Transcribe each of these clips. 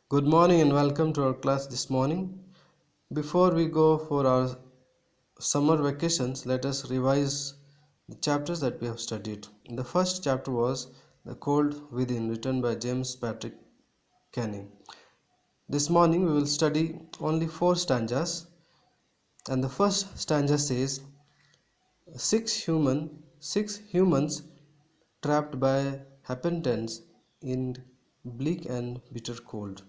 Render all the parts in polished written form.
Good morning and welcome to our class this morning. Before we go for our summer vacations, let us revise the chapters that we have studied. The first chapter was The Cold Within, written by James Patrick Kenny. This morning we will study only 4 stanzas, and the first stanza says, six humans trapped by happenstance in bleak and bitter cold.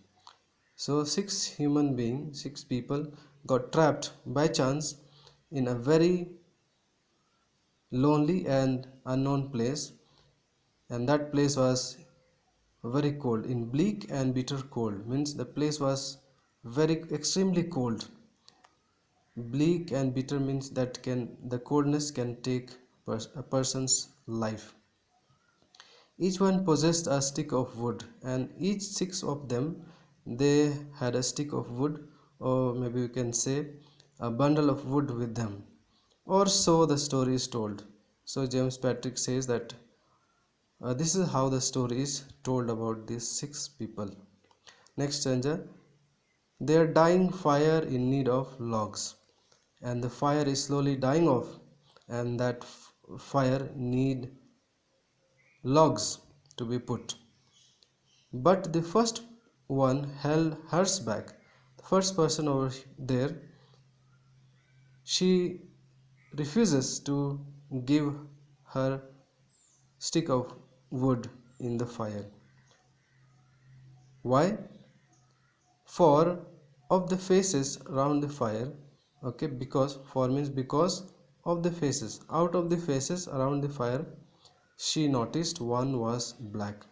So six people got trapped by chance in a very lonely and unknown place, and that place was very cold. In bleak and bitter cold means the place was very extremely cold. Bleak and bitter means that the coldness can take a person's life. Each one possessed a stick of wood, and each six of them they had a stick of wood, or maybe you can say a bundle of wood with them, or so the story is told. So James Patrick says that this is how the story is told about these six people. Next stanza, they are dying fire in need of logs, and the fire is slowly dying off, and that fire need logs to be put. But the first one held hers back. The first person over there, she refuses to give her stick of wood in the fire. Why? For of the faces round the fire, okay, because for means because of the faces, out of the faces around the fire, she noticed one was black.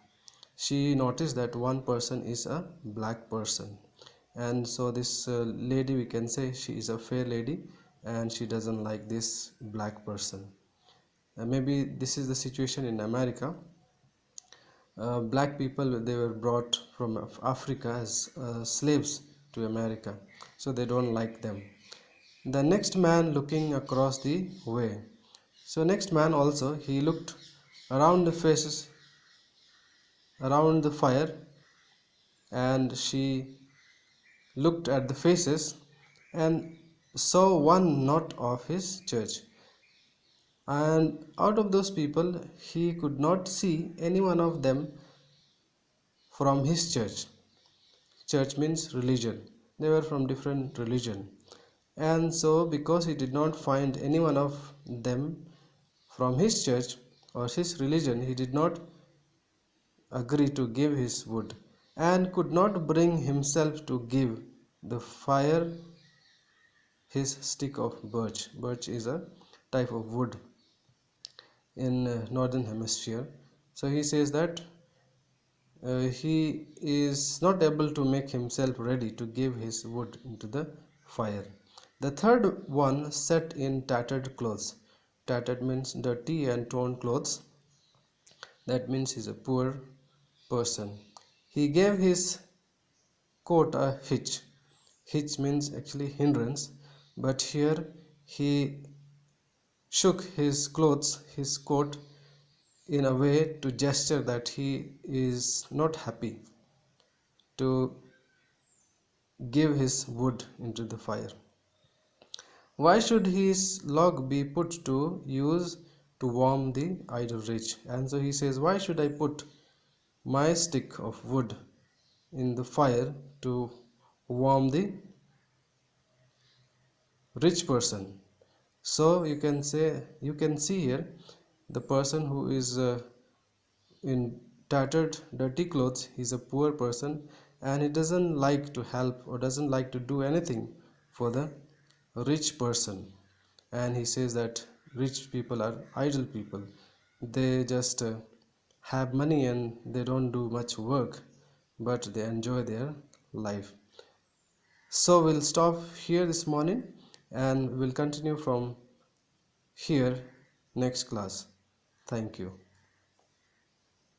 She noticed that one person is a black person, and so this lady, we can say she is a fair lady, and she doesn't like this black person. Maybe this is the situation in America. Black people, they were brought from Africa as slaves to America, so they don't like them. The next man looking across the way, so next man also, he looked around the faces around the fire, and she looked at the faces and saw one not of his church. And out of those people, he could not see any one of them from his church. Church means religion. They were from different religion. And so because he did not find any one of them from his church or his religion, he did not agree to give his wood, and could not bring himself to give the fire his stick of birch. Birch is a type of wood in northern hemisphere. So he says that he is not able to make himself ready to give his wood into the fire. The third one sat in tattered clothes. Tattered means dirty and torn clothes. That means he's a poor person. He gave his coat a hitch. Hitch means actually hindrance, but here he shook his clothes, his coat, in a way to gesture that he is not happy to give his wood into the fire. Why should his log be put to use to warm the idle rich? And so he says, why should I put my stick of wood in the fire to warm the rich person? So you can see here the person who is in tattered dirty clothes, he's a poor person, and he doesn't like to help or doesn't like to do anything for the rich person. And he says that rich people are idle people. They just have money and they don't do much work, but they enjoy their life. So we'll stop here this morning, and we'll continue from here next class. Thank you.